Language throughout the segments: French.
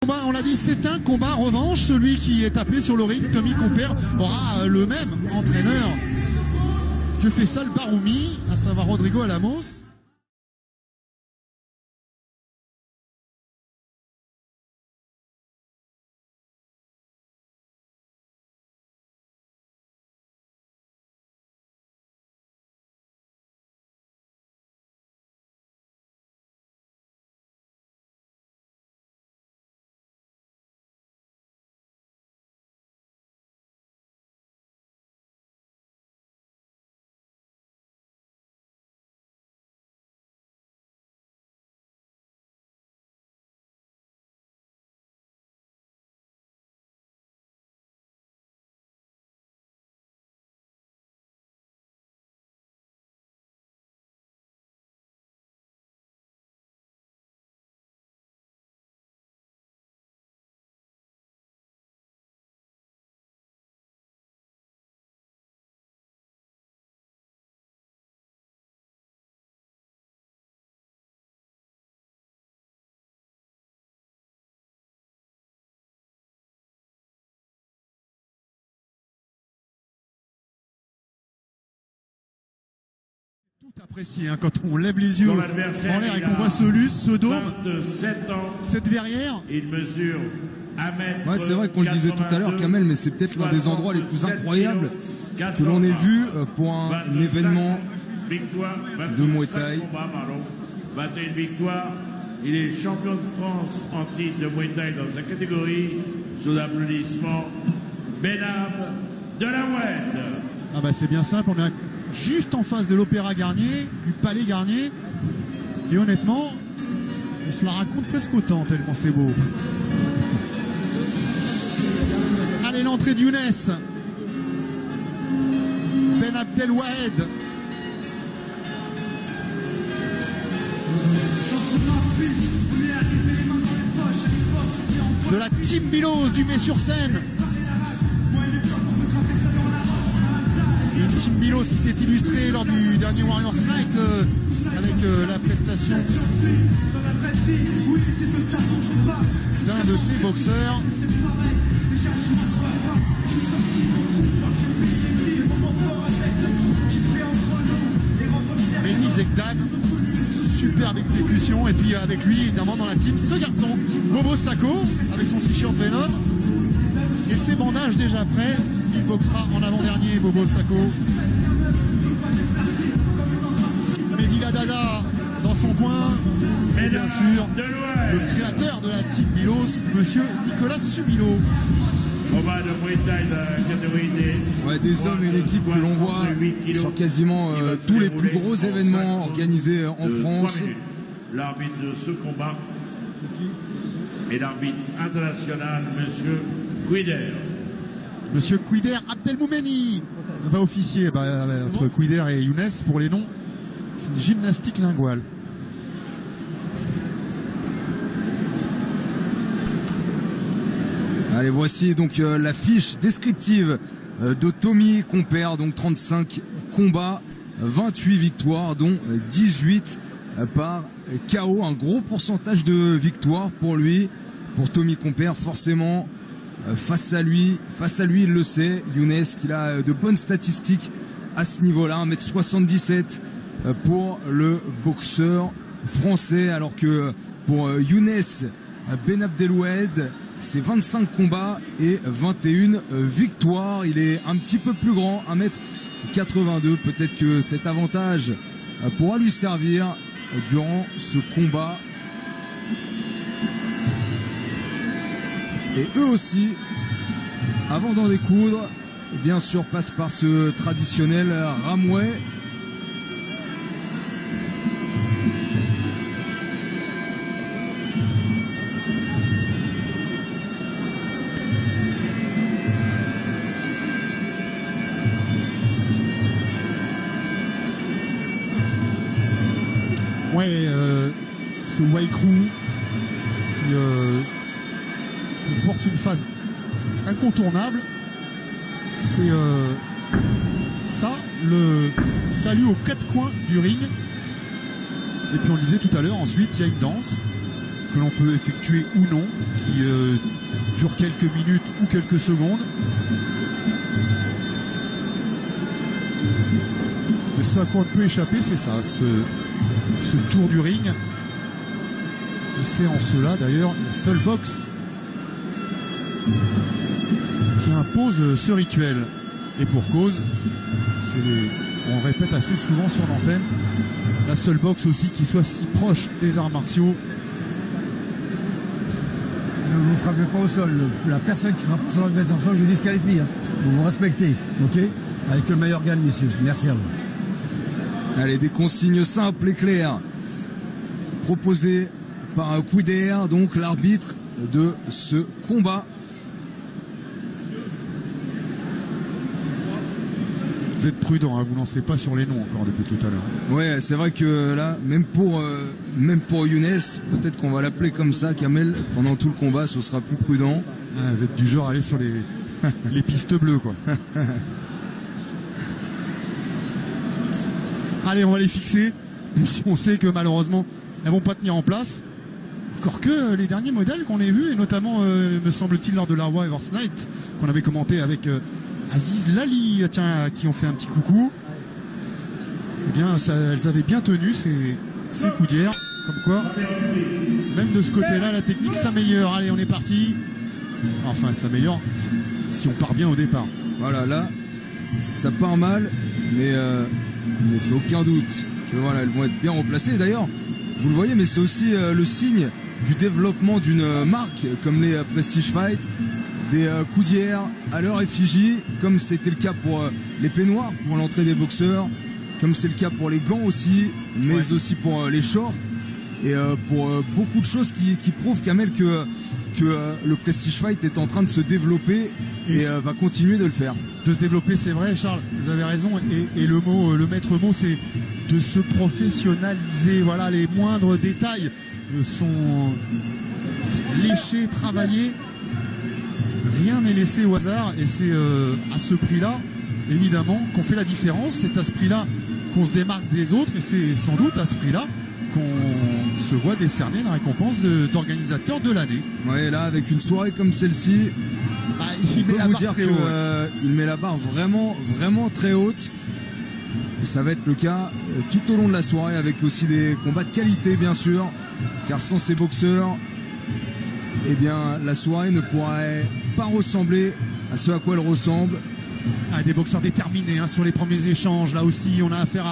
On l'a dit, c'est un combat revanche. Celui qui est appelé sur le ring, Tommy Compère, aura le même entraîneur que Faisal Baroumi, à savoir Rodrigo Alamos. Tout apprécié hein, quand on lève les yeux en l'air et qu'on voit ce lustre, ce dôme, 27 ans, cette verrière. Il mesure 1 m. Ouais, c'est vrai qu'on le disait tout à l'heure, Kamel, mais c'est peut-être l'un des endroits les plus incroyables que l'on ait vu pour un événement de Muay Thai. 21 victoires. Il est champion de France en titre de Muay Thai dans sa catégorie, sous applaudissements. Benab Delawed. Ah bah c'est bien simple, on est juste en face de l'Opéra Garnier, du Palais Garnier, et honnêtement, on se la raconte presque autant tellement c'est beau. Allez, l'entrée de Younes. Ben Abdelwahed. De la Team Bilos du Mets-sur-Seine. Une Team Bilos qui s'est illustrée lors du dernier Warriors Night avec la prestation d'un de ses boxeurs. Mehdi Zegdan, superbe exécution, et puis avec lui évidemment dans la team ce garçon, Bobo Sacco, avec son t-shirt Venom et ses bandages déjà prêts. Il boxera en avant-dernier, Bobo Sacco. Mehdi Ladada dans son coin, et bien sûr le créateur de la team Bilos, monsieur Nicolas Subilo. Ouais, des hommes et une équipe que l'on voit sur quasiment tous les plus gros événements organisés en France. L'arbitre de ce combat est l'arbitre international, monsieur Quider. Monsieur Quider Abdelmoumeni va officier entre Quider et Younes pour les noms. C'est une gymnastique linguale. Allez, voici donc la fiche descriptive de Tommy Compère, donc 35 combats, 28 victoires, dont 18 par KO. Un gros pourcentage de victoires pour lui, pour Tommy Compère, forcément. Face à lui, il le sait, Younes, qu'il a de bonnes statistiques à ce niveau-là, 1m77 pour le boxeur français, alors que pour Younes Ben Abdelwahed, c'est 25 combats et 21 victoires. Il est un petit peu plus grand, 1m82. Peut-être que cet avantage pourra lui servir durant ce combat. Et eux aussi, avant d'en découdre, bien sûr, passent par ce traditionnel ramouet. Ouais, ce Waikru qui porte une phase incontournable, c'est ça, le salut aux quatre coins du ring. Et puis on le disait tout à l'heure, ensuite il y a une danse que l'on peut effectuer ou non, qui dure quelques minutes ou quelques secondes. Mais ce à quoi on ne peut échapper, c'est ça, ce tour du ring. Et c'est en cela d'ailleurs la seule boxe qui impose ce rituel. Et pour cause, on répète assez souvent sur l'antenne, la seule boxe aussi qui soit si proche des arts martiaux. Ne vous frappez pas au sol. La personne qui frappe sur le au sol, je disqualifie. Hein. Vous vous respectez, ok? Avec le meilleur gagne, messieurs. Merci à vous. Allez, des consignes simples et claires proposées par Couder, donc l'arbitre de ce combat. Vous êtes prudent, hein, vous lancez pas sur les noms encore depuis tout à l'heure. Ouais, c'est vrai que là, même pour Younes, peut-être qu'on va l'appeler comme ça, Kamel, pendant tout le combat, ce sera plus prudent. Ah, vous êtes du genre à aller sur les pistes bleues, quoi. Allez, on va les fixer, même si on sait que malheureusement, elles vont pas tenir en place. Encore que les derniers modèles qu'on a vus, et notamment, me semble-t-il, lors de l'Arwa Ever's Night, qu'on avait commenté avec Aziz Lali, tiens, à qui on fait un petit coucou. Eh bien, elles avaient bien tenu ces coudières. Comme quoi, même de ce côté-là, la technique s'améliore. Allez, on est parti. Enfin, s'améliore si on part bien au départ. Voilà, là, ça part mal, mais il ne fait aucun doute que voilà, elles vont être bien replacées. D'ailleurs, vous le voyez, mais c'est aussi le signe du développement d'une marque comme les Prestige Fight, des coudières à leur effigie, comme c'était le cas pour les peignoirs, pour l'entrée des boxeurs, comme c'est le cas pour les gants aussi, mais aussi pour les shorts, et pour beaucoup de choses qui prouvent, Kamel, que le Prestige Fight est en train de se développer et va continuer de le faire. De se développer, c'est vrai, Charles, vous avez raison, et le maître mot, c'est de se professionnaliser. Voilà, les moindres détails sont léchés, travaillés. Rien n'est laissé au hasard, et c'est à ce prix-là, évidemment, qu'on fait la différence. C'est à ce prix-là qu'on se démarque des autres, et c'est sans doute à ce prix-là qu'on se voit décerner la récompense d'organisateur de l'année. Oui, là, avec une soirée comme celle-ci, il met la barre très haut. Il met la barre vraiment, vraiment très haute. Et ça va être le cas tout au long de la soirée, avec aussi des combats de qualité, bien sûr, car sans ces boxeurs, eh bien, la soirée ne pourrait pas ressembler à ce à quoi elle ressemble. Des boxeurs déterminés, hein, sur les premiers échanges. Là aussi, on a affaire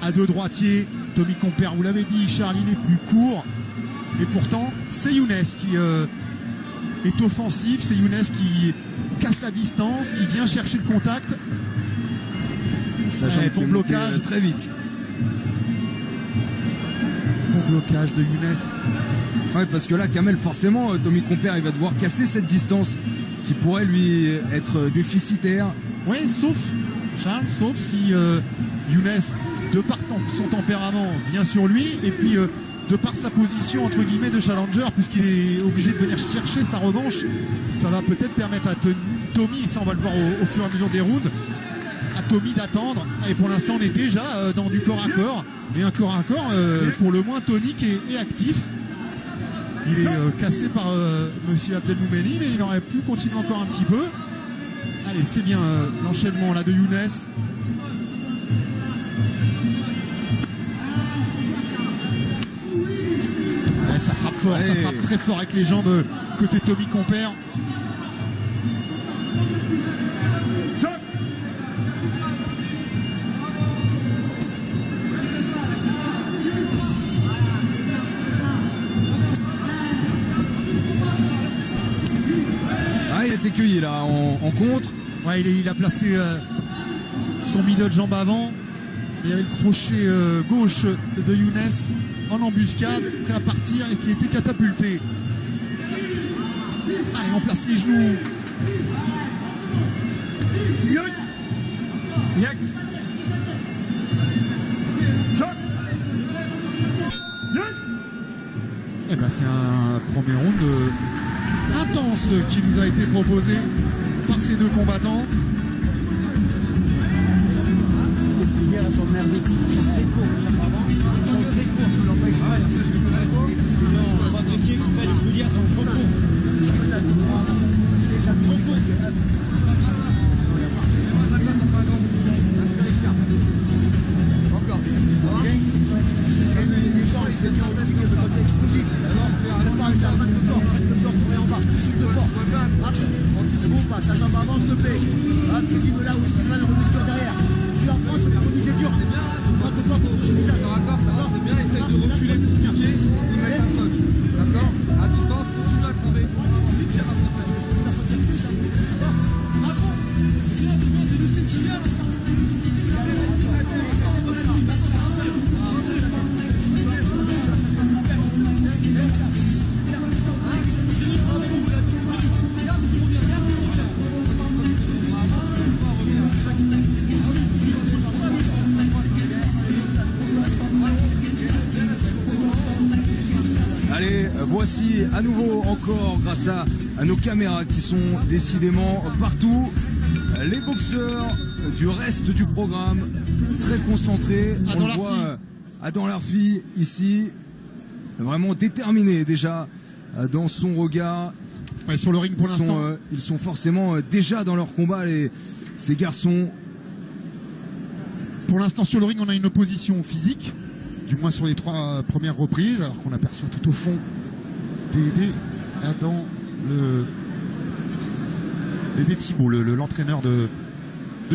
à deux droitiers. Tommy Compère, vous l'avez dit, Charles, il est plus court. Et pourtant, c'est Younes qui est offensif. C'est Younes qui casse la distance, qui vient chercher le contact. Sachant bon blocage très vite. Bon blocage de Younes. Ouais, parce que là, Kamel, forcément, Tommy Compère, il va devoir casser cette distance qui pourrait lui être déficitaire. Oui, sauf, Charles, sauf si Younes, de par son tempérament, vient sur lui, et puis de par sa position, entre guillemets, de challenger, puisqu'il est obligé de venir chercher sa revanche, ça va peut-être permettre à Tommy, et ça on va le voir au fur et à mesure des rounds, à Tommy d'attendre. Et pour l'instant, on est déjà dans du corps à corps, et un corps à corps pour le moins tonique et actif. Il est cassé par Monsieur Abdelmoumeni, mais il aurait pu continuer encore un petit peu. Allez, c'est bien l'enchaînement là de Younes. Ouais, ça frappe fort, ça frappe très fort avec les jambes côté Tommy Compère. Il a été cueilli là en contre. Ouais, il a placé son middle jambe avant. Il y avait le crochet gauche de Younes en embuscade, prêt à partir et qui était catapulté. Allez, on place les genoux. Eh ben, c'est un premier round intense qui nous a été proposé par ces deux combattants. Les guerres sont merdiques, elles sont très courtes, elles sont très courtes, on l'en fait exprès. dis exprès, les bruyères sont trop courts. Trop courts. Encore. Ok. Les gens, ils se disent le côté explosif. Alors, prépare une arme de corps. Le corps tourné en bas. Chute de fort. Marche. Anticipes pas. Ta jambe avance, s'il te plaît. Fusible là aussi. Là, le remise dur derrière. Tu apprends, c'est la remise est dure. Marque de corps pour toucher le visage. D'accord, c'est bien. Essaye de reculer pour piquer. Il met un soc. D'accord. À distance, tu vas crever. Allez, voici à nouveau encore grâce à nos caméras qui sont décidément partout, les boxeurs du reste du programme très concentrés. On le voit Adam Larfi ici, vraiment déterminé déjà dans son regard. Ouais, sur le ring pour l'instant. Ils sont forcément déjà dans leur combat, ces garçons. Pour l'instant sur le ring on a une opposition physique, du moins sur les 3 premières reprises, alors qu'on aperçoit tout au fond Dédé Thibault, l'entraîneur de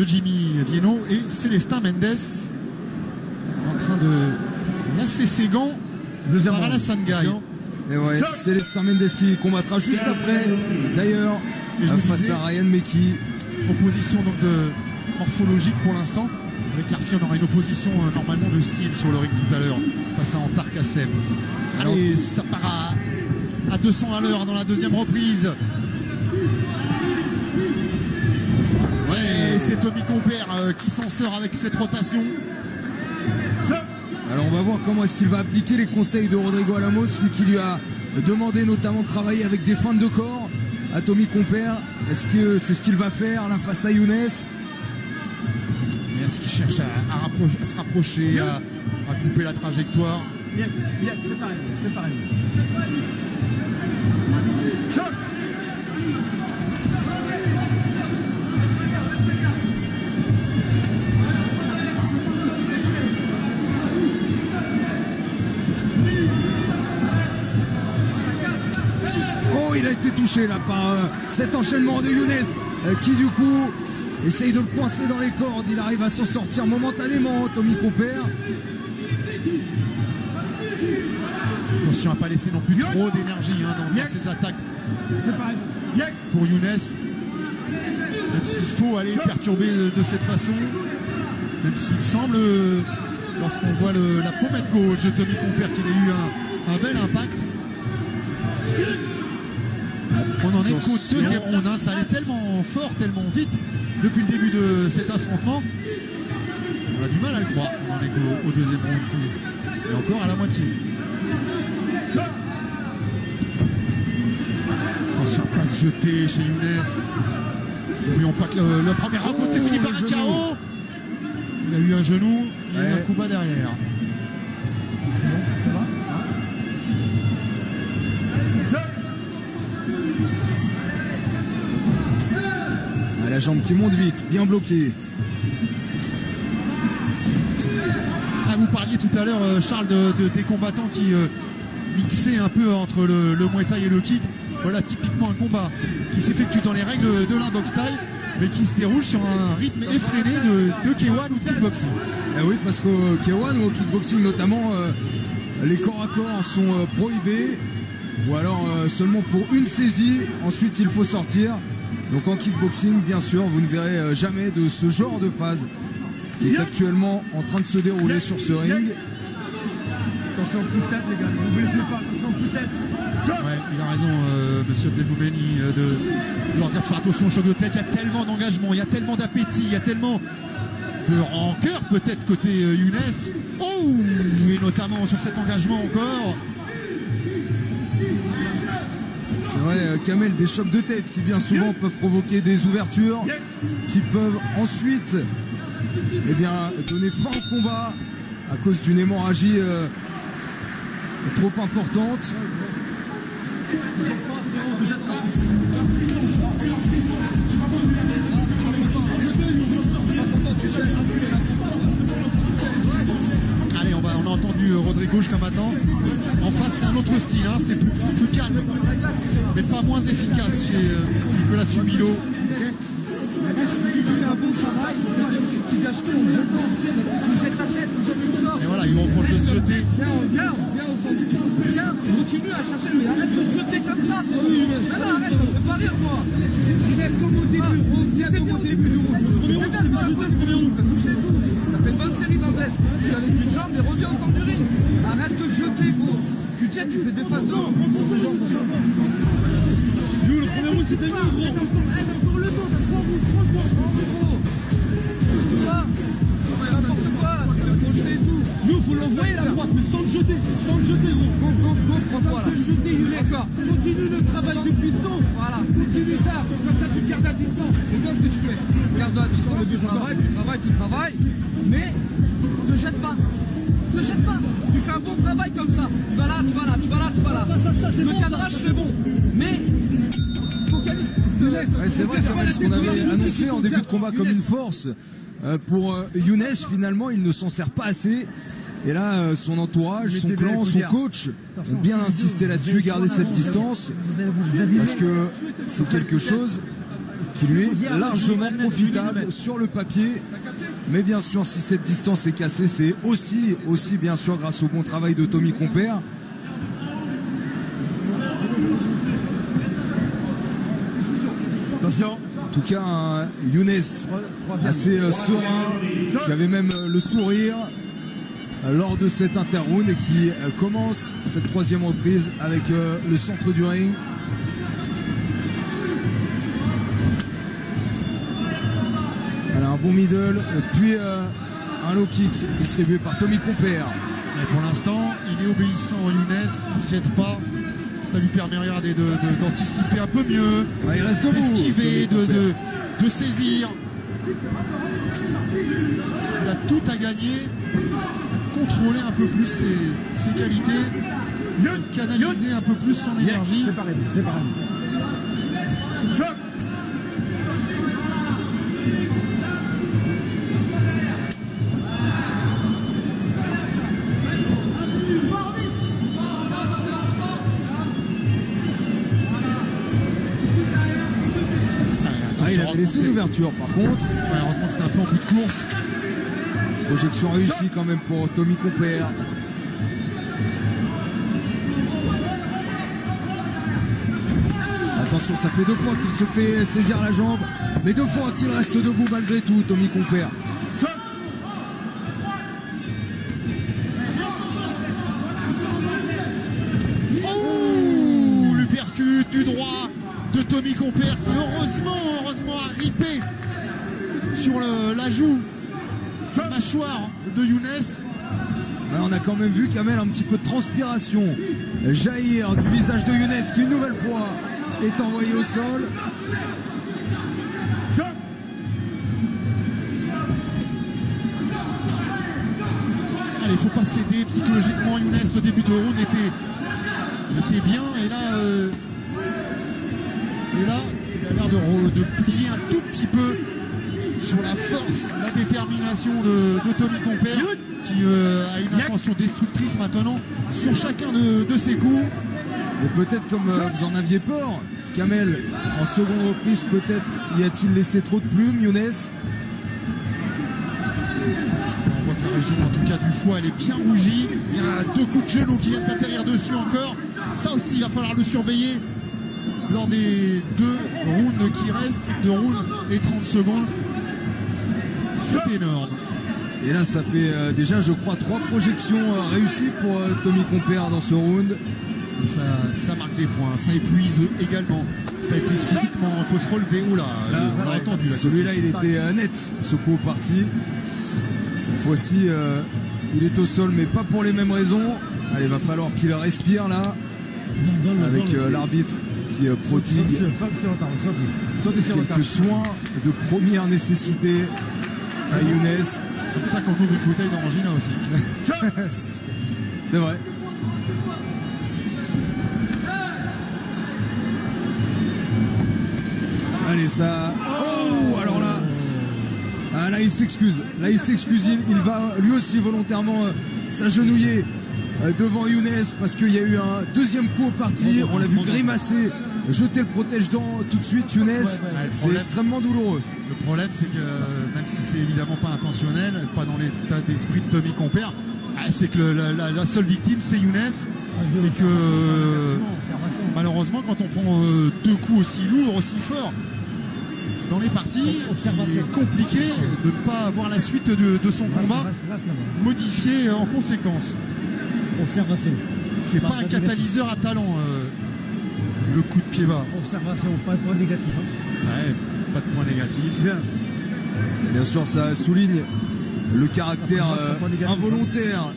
Jimmy Vienno, et Célestin Mendes en train de lasser ses gants par Alassane Gaye. Et ouais, Célestin Mendes qui combattra juste après, d'ailleurs, face à Ryan Meki. Opposition donc morphologique pour l'instant. Avec Larfi, on aura une opposition normalement de style sur le ring tout à l'heure face à Antar Kassem. Allez, ça part à 200 à l'heure dans la deuxième reprise. Ouais, c'est Tommy Compère qui s'en sort avec cette rotation. Alors on va voir comment est-ce qu'il va appliquer les conseils de Rodrigo Alamos, lui qui lui a demandé notamment de travailler avec des feintes de corps à Tommy Compère. Est-ce que c'est ce qu'il va faire là face à Younes? Est-ce qu'il cherche à se rapprocher, à couper la trajectoire? Bien, c'est pareil, c'est pareil. Oh, il a été touché là par cet enchaînement de Younes qui du coup essaye de le coincer dans les cordes. Il arrive à s'en sortir momentanément, Tommy Compère. Attention à ne pas laisser non plus trop d'énergie dans ses attaques pour Younes. Même s'il faut aller le perturber de cette façon. Même s'il semble, lorsqu'on voit la pommette gauche de Tommy Compère, qu'il a eu un bel impact. On en est qu'au deuxième round. Ça allait tellement fort, tellement vite depuis le début de cet affrontement. On a du mal à le croire. On en est qu'au deuxième round. Et encore à la moitié. Attention, pas se jeter chez Younes. N'oublions pas que le premier round s'est fini par un KO. Il a eu un genou, il a eu un coup bas derrière. C'est bon, ça va La jambe qui monte vite, bien bloquée. Vous parliez tout à l'heure, Charles, des combattants qui mixaient un peu entre le Muay Thai et le kick. Voilà typiquement un combat qui s'effectue dans les règles de l'inbox Thai, mais qui se déroule sur un rythme effréné de K1 ou de kickboxing. Eh oui, parce qu'au K1 ou au kickboxing notamment, les corps à corps sont prohibés, ou alors seulement pour une saisie, ensuite il faut sortir. Donc en kickboxing, bien sûr, vous ne verrez jamais de ce genre de phase qui est actuellement en train de se dérouler sur ce ring. Attention coup de tête, les gars, n'oubliez pas, attention coup de tête. Ouais, il a raison, monsieur Abdelmoumeni, de leur dire de faire attention au choc de tête. Il y a tellement d'engagement, il y a tellement d'appétit, il y a tellement de rancœur peut-être côté Younes. Oh, et notamment sur cet engagement encore. C'est vrai, Kamel, des chocs de tête qui bien souvent peuvent provoquer des ouvertures, qui peuvent ensuite donner fin au combat à cause d'une hémorragie trop importante. Allez, on a entendu Rodrigo jusqu'à maintenant. En face, c'est un autre style, hein, c'est plus calme, mais pas moins efficace chez Nicolas Subilo. C'est un bon travail, tu gâches tout en jetant, tu jettes ta tête, tu jettes ton corps. Et voilà, ils vont reprocher de se jeter. Viens, continue à chercher, mais arrête de te jeter comme ça. Non, arrête, ça me fait pas rire, moi. Reste comme au début, c'était bien au début du round. C'était bien dans la fin du premier round, t'as touché tout. T'as fait une bonne série d'anglaise. Tu es avec une jambe et reviens au centre du ring. Arrête de te jeter, gros. Tu te jettes, tu fais deux phases de round. Nous, le premier round, c'était mieux, gros. Encore le temps, t'as 3 rounds, 3 gros. C'est ça. N'importe quoi, tu vas projeter et tout. Nous, faut l'envoyer la droite, mais sans le jeter, gros. Gonfle, prends-toi là. Sans le jeter, Younes. Continue le travail du piston. Voilà, continue ça. Comme ça, tu le gardes à distance. C'est bien ce que tu fais. Garde à distance, le tu travailles. Mais, ne jette pas. Ne jette pas. Tu fais un bon travail comme ça. Tu vas là. Le cadrage, c'est bon. Mais, focalise. Ouais, c'est vrai, ce qu'on avait annoncé en début de combat comme une force. Pour Younes, finalement, il ne s'en sert pas assez. Et là, son entourage, son clan, son coach ont bien insisté là-dessus, garder cette distance, parce que c'est quelque chose qui lui est largement profitable sur le papier. Mais bien sûr, si cette distance est cassée, c'est aussi bien sûr grâce au bon travail de Tommy Compère. Attention. En tout cas, un Younes assez serein, qui avait même le sourire lors de cet interround et qui commence cette troisième reprise avec le centre du ring. Voilà, un bon middle, puis un low kick distribué par Tommy Compère. Et pour l'instant, il est obéissant, Younes, il ne se jette pas. Ça lui permet, regardez, d'anticiper un peu mieux, Ouais, il reste debout, d'esquiver, de saisir. Il a tout à gagner, contrôler un peu plus ses qualités, canaliser un peu plus son énergie. C'est pareil. Il avait laissé l'ouverture par contre. Ouais, heureusement que c'était un peu en bout de course. Projection réussie quand même pour Tommy Compère. Attention, ça fait 2 fois qu'il se fait saisir la jambe, mais 2 fois qu'il reste debout malgré tout, Tommy Compère. Oh, l'uppercut du droit de Tommy Compère qui heureusement a ripé sur la joue, la mâchoire de Younes. Ouais, on a quand même vu Kamel un petit peu de transpiration jaillir du visage de Younes qui une nouvelle fois est envoyé au sol. Allez, il faut pas céder psychologiquement. Younes, le début de round était bien, et là il a l'air de plier un tout petit peu sur la force, la détermination de Tommy Compère, qui a une intention destructrice maintenant sur chacun de ses coups. Et peut-être comme vous en aviez peur, Kamel, en seconde reprise, peut-être y a-t-il laissé trop de plumes, Younes? On voit que la région, en tout cas du foie, elle est bien rougie. Il y a 2 coups de genoux qui viennent d'atterrir dessus encore. Ça aussi, il va falloir le surveiller lors des 2 rounds qui restent, 2 rounds et 30 secondes. C'est énorme. Et là, ça fait déjà, je crois, 3 projections réussies pour Tommy Compère dans ce round. Et ça marque des points, ça épuise également. Ça épuise physiquement, il faut se relever. Oula, on l'a entendu. Là, celui-là, il était net, ce coup au parti. Cette fois-ci, il est au sol, mais pas pour les mêmes raisons. Allez, va falloir qu'il respire là, avec l'arbitre qui prodigue quelques soins de première nécessité à Younes. Comme ça qu'on ouvre une bouteille d'orangina aussi. C'est vrai. Allez, ça. Oh, alors là. Ah, là, il s'excuse. Là, il s'excuse. Il va lui aussi volontairement s'agenouiller devant Younes parce qu'il y a eu un deuxième coup au parti. On l'a vu grimacer, jeter le protège-dents tout de suite. Younes, c'est extrêmement douloureux. Le problème, c'est que même si c'est évidemment pas intentionnel, pas dans l'état d'esprit de Tommy Compère, c'est que la seule victime, c'est Younes. Et que malheureusement, quand on prend deux coups aussi lourds, aussi forts dans les parties, c'est compliqué de ne pas avoir la suite de son combat modifié en conséquence. Observation. C'est pas un catalyseur à talent, le coup de pied bas. Observation, pas de point négatif. Ouais, pas de point négatif. Bien sûr, ça souligne le caractère involontaire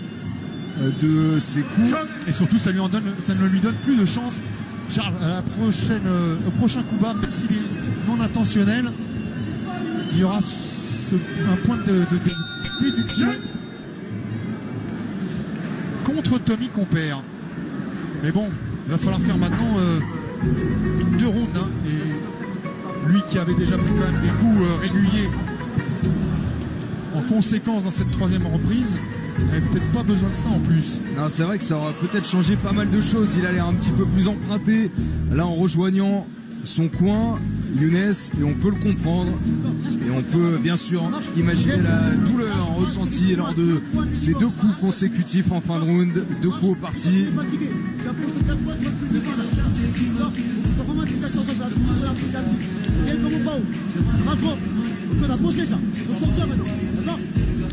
de ses coups. Et surtout, ça ne lui donne plus de chance. Charles, à au prochain coup bas, même s'il est non intentionnel, il y aura un point de déduction contre Tommy Compère. Mais bon, il va falloir faire maintenant 2 rounds. Hein, et lui qui avait déjà pris quand même des coups réguliers en conséquence dans cette 3e reprise, il n'avait peut-être pas besoin de ça en plus. Non, c'est vrai que ça aura peut-être changé pas mal de choses. Il a l'air un petit peu plus emprunté là en rejoignant son coin, Younes, et on peut le comprendre. Et on peut bien sûr imaginer la douleur ressentie lors de ces 2 coups consécutifs en fin de round, 2 coups au parti.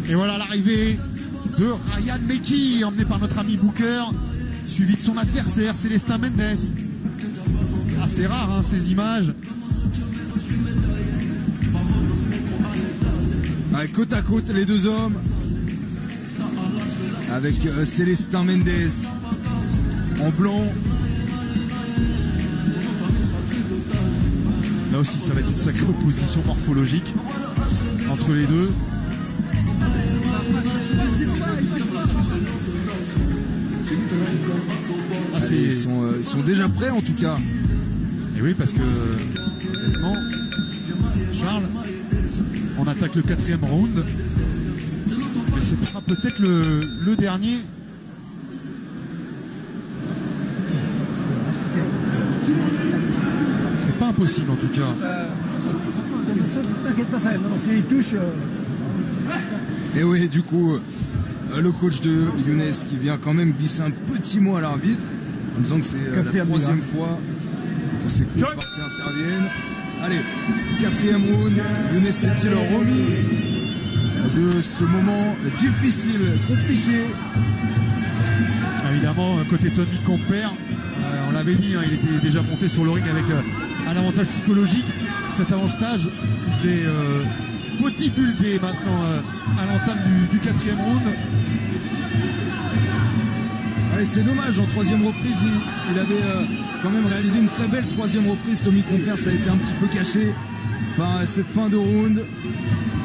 Et voilà l'arrivée de Ryan Meki, emmené par notre ami Booker, suivi de son adversaire Célestin Mendes. C'est rare hein, ces images. Ouais, côte à côte les 2 hommes, avec Célestin Mendes en blanc. Là aussi ça va être une sacrée opposition morphologique entre les deux. Ils sont déjà prêts en tout cas. Et oui, parce que maintenant, Charles, on attaque le 4e round. Mais ce sera peut-être le dernier. C'est pas impossible en tout cas. T'inquiète pas, ça maintenant c'est les touches. Et oui, du coup, le coach de Younes qui vient quand même glisser un petit mot à l'arbitre en disant que c'est la 3e fois que ces coups de partie interviennent. Allez, 4e round, Younes s'est-il remis de ce moment difficile, compliqué. Évidemment, côté Tommy Compère, on l'avait dit, hein, il était déjà monté sur le ring avec un avantage psychologique. Cet avantage est bodybuildé maintenant à l'entame du 4e round. Ouais, c'est dommage, en 3e reprise, il avait quand même réalisé une très belle 3e reprise. Tommy Compère, ça a été un petit peu caché par cette fin de round.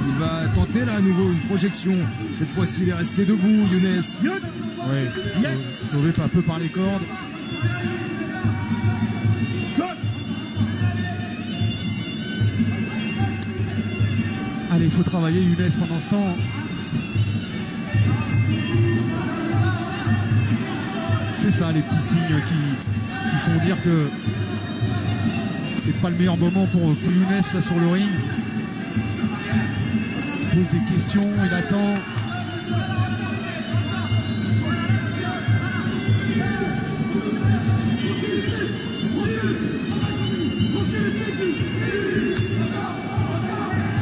Il va tenter là à nouveau une projection. Cette fois-ci, il est resté debout, Younes. Oui, sauvé un peu par les cordes. Allez, il faut travailler Younes pendant ce temps. C'est ça les petits signes qui font dire que c'est pas le meilleur moment pour que Younes soit sur le ring. Il se pose des questions, il attend.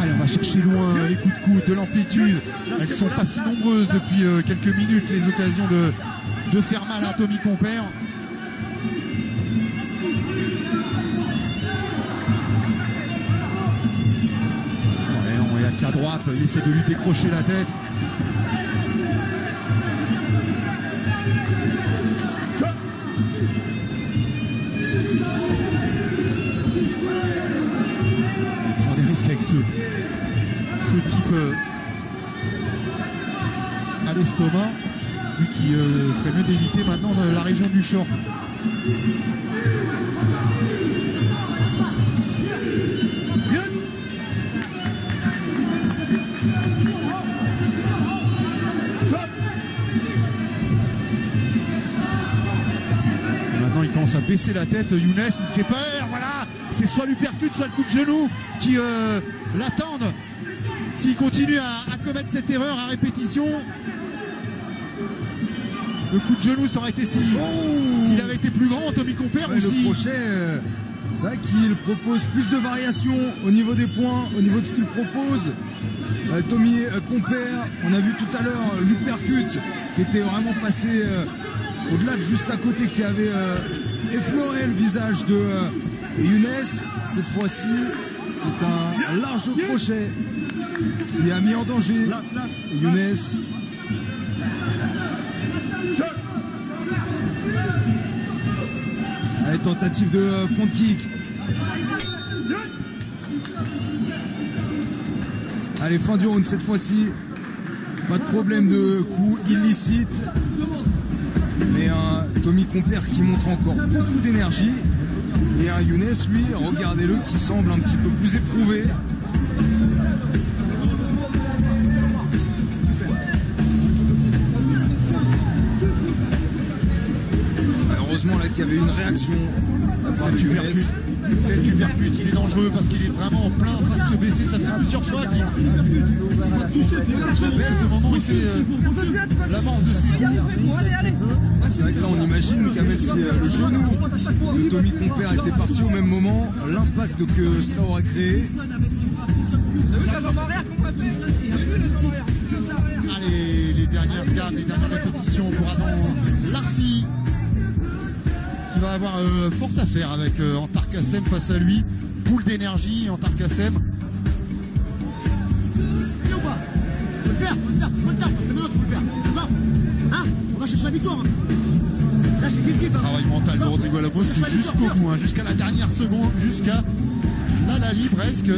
Allez, on va chercher loin les coups de coude, de l'amplitude. Elles sont pas si nombreuses depuis quelques minutes, les occasions de faire mal à Tommy Compère. Il n'y a qu'à droite, il essaie de lui décrocher la tête. Il prend des risques avec ce type à l'estomac. Lui qui ferait mieux d'éviter maintenant la région du short. baisser la tête. Younes, il fait peur, voilà. C'est soit l'uppercut, soit le coup de genou qui l'attendent. S'il continue à commettre cette erreur à répétition, le coup de genou, ça aurait été s'il avait été plus grand, Tommy Compère aussi. Le crochet, c'est vrai qu'il propose plus de variations au niveau des points, au niveau de ce qu'il propose. Tommy Compère, on a vu tout à l'heure l'uppercut qui était vraiment passé au-delà de juste à côté, qui avait effleuré le visage de Younes. Cette fois-ci, c'est un large crochet qui a mis en danger Younes. Allez, tentative de front kick. Allez, fin du round cette fois-ci. Pas de problème de coup illicite. Mais un Tommy Compère qui montre encore beaucoup d'énergie. Et un Younes, lui, regardez-le, qui semble un petit peu plus éprouvé. Heureusement là qu'il y avait une réaction. Cet uppercut, il est dangereux parce qu'il est vraiment en plein en train de se baisser. Ça fait plusieurs fois qu'il baisse au moment où il fait l'avance de ses coups. C'est vrai que là on imagine qu'à même si le genou de Tommy Compère était parti au même moment, l'impact que cela aura créé. Allez, les dernières gammes, les dernières répétitions pour Adam Larfi, qui va avoir fort à faire avec Antar Kassem face à lui. Boule d'énergie, Antar Kassem. Faut le faire, faut le faire, c'est maintenant qu'il faut le faire. Non, hein, on va chercher la victoire. Là, c'est difficile. Travail mental de Rodrigo Lamos, c'est jusqu'au bout, hein, jusqu'à la dernière seconde, jusqu'à la Lali presque.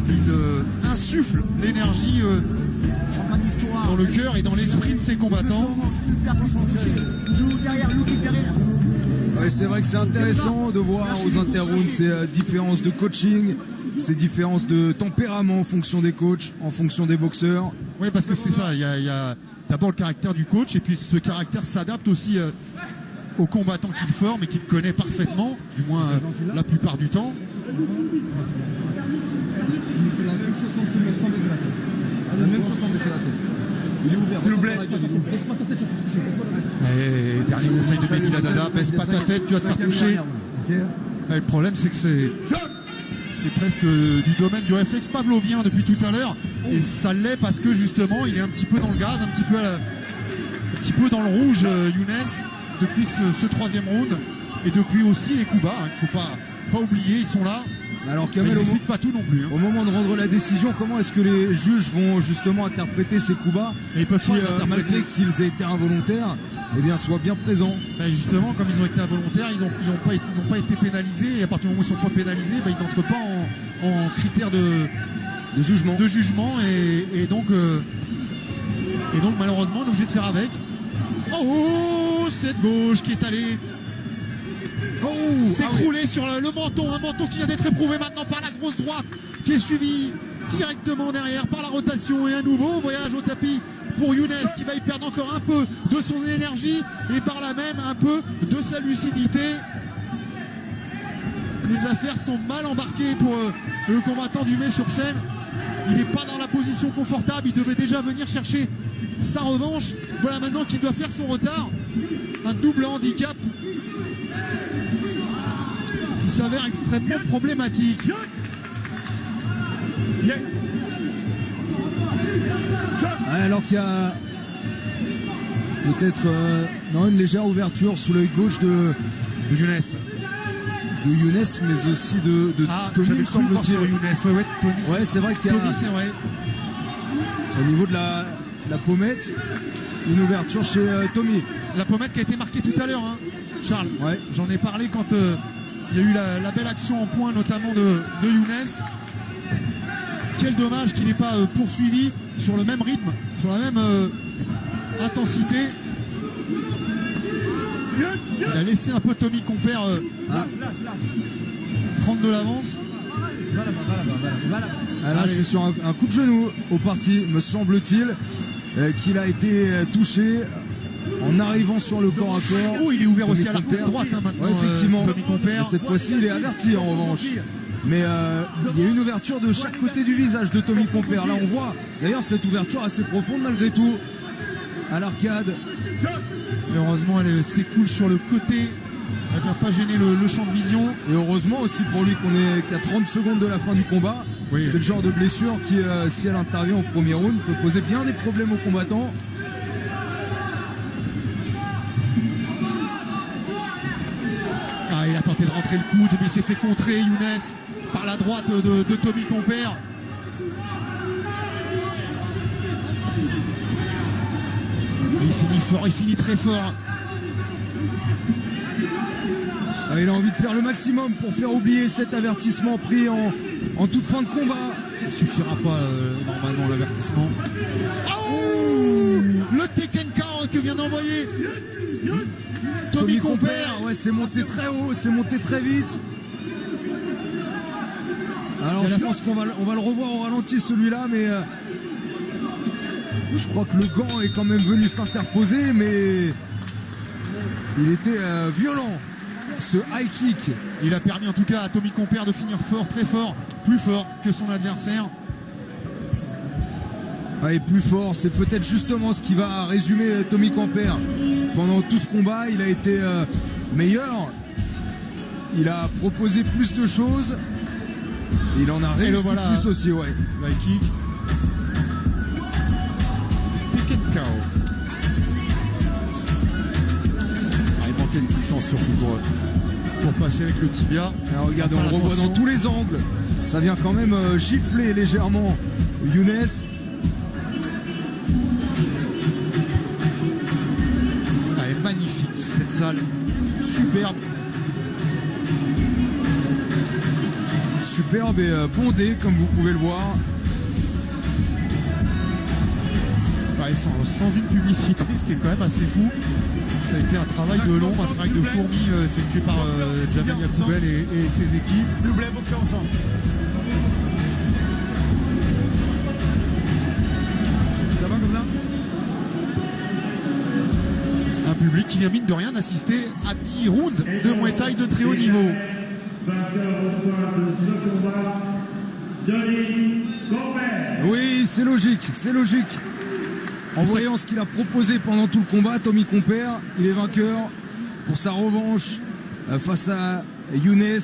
Il insuffle l'énergie dans le cœur et dans l'esprit de ses combattants. Ouais, c'est vrai que c'est intéressant de voir aux interrounds ces différences de coaching, ces différences de tempérament en fonction des coachs, en fonction des boxeurs. Oui, parce que c'est ça, il y a d'abord le caractère du coach et puis ce caractère s'adapte aussi aux combattants qu'il forme et qu'il connaît parfaitement, du moins la plupart du temps. La même chose sans baisser la tête. Il est ouvert. S'il vous plaît. Baisse pas ta tête, tu vas te toucher. Et dernier conseil de Mehdi Ladada, baisse pas ta tête, tu vas te faire toucher. Le problème, c'est que c'est presque du domaine du réflexe pavlovien depuis tout à l'heure. Et ça l'est parce que justement, il est un petit peu dans le gaz, un petit peu dans le rouge, Younes, depuis ce troisième round. Et depuis aussi les coups bas, hein, qu'il ne faut pas oublier, ils sont là. Alors Kamel, ils n'expliquent pas tout non plus. Hein. Au moment de rendre la décision, comment est-ce que les juges vont justement interpréter ces coups bas qui, malgré qu'ils aient été involontaires, eh bien, soient bien présents. Ben justement, comme ils ont été involontaires, ils n'ont pas été pénalisés. Et à partir du moment où ils ne sont pas pénalisés, ben, ils n'entrent pas en critères de jugement. Et donc malheureusement, on est obligé de faire avec. Oh, cette gauche qui est allée s'écrouler sur le menton, un menton qui vient d'être éprouvé maintenant par la grosse droite qui est suivie directement derrière par la rotation et un nouveau voyage au tapis pour Younes qui va y perdre encore un peu de son énergie et par là même un peu de sa lucidité. Les affaires sont mal embarquées pour le combattant du Mai-sur-Seine. Il n'est pas dans la position confortable, il devait déjà venir chercher sa revanche. Voilà maintenant qu'il doit faire son retard. Un double handicap qui s'avère extrêmement problématique. Alors qu'il y a peut-être une légère ouverture sous l'œil gauche de Younes. De Younes, mais aussi de Tommy, me semble-t-il. Ouais, c'est vrai qu'il y a Tommy, c'est vrai. Au niveau de la pommette, une ouverture chez Tommy. La pommette qui a été marquée tout à l'heure, hein, Charles. Ouais. J'en ai parlé quand il y a eu la belle action en point, notamment de Younes. Quel dommage qu'il n'ait pas poursuivi sur le même rythme, sur la même intensité. Il a laissé un peu Tommy Compère prendre de l'avance. Là, c'est sur un coup de genou au parti, me semble-t-il, qu'il a été touché. en arrivant sur le corps à corps. Oh, il est ouvert Tommy aussi à la Compère. droite hein, maintenant. Ouais, effectivement. Tommy Compère. Et cette fois-ci, il est averti en revanche. Mais il y a une ouverture de chaque côté du visage de Tommy Compère. Là, on voit d'ailleurs cette ouverture assez profonde malgré tout à l'arcade. Mais heureusement, elle s'écoule sur le côté. Elle ne vient pas gêner le champ de vision. Et heureusement aussi pour lui qu'on est qu'à 30 secondes de la fin du combat. Oui. C'est le genre de blessure qui, si elle intervient au premier round, peut poser bien des problèmes aux combattants. Ah, il a tenté de rentrer le coude, mais il s'est fait contrer, Younes, par la droite de Tommy Compère. Il finit fort, il finit très fort. Ah, il a envie de faire le maximum pour faire oublier cet avertissement pris en toute fin de combat. Il suffira pas normalement l'avertissement. Oh, le Tekken 40 que vient d'envoyer Tommy Compère. Ouais, c'est monté très haut, c'est monté très vite. Alors je pense qu'on va le revoir au ralenti celui-là, mais je crois que le gant est quand même venu s'interposer, mais il était violent. Ce high kick. Il a permis en tout cas à Tommy Compère de finir fort, très fort, plus fort que son adversaire. Et plus fort, c'est peut-être justement ce qui va résumer Tommy Compère. Pendant tout ce combat, il a été meilleur. Il a proposé plus de choses. Il en a réussi voilà, plus aussi, ouais. Le high kick. Tekken KO. Ah, il manquait de distance surtout pour passer avec le tibia. Alors, regardez, Enfin, on le revoit dans tous les angles. Ça vient quand même gifler légèrement Younes. Elle est magnifique cette salle, superbe. Superbe et bondée comme vous pouvez le voir. Ouais, sans une publicité, ce qui est quand même assez fou. Ça a été un travail de l'ombre, un travail de fourmi effectué par Jamel Yacoubel et ses équipes. S'il vous plaît, boxez ensemble. Ça va comme ça? Un public qui vient mine de rien d'assister à 10 rounds de Muay Thai de très haut niveau. Oui, c'est logique, c'est logique. En voyant ce qu'il a proposé pendant tout le combat, Tommy Compère, il est vainqueur pour sa revanche face à Younes.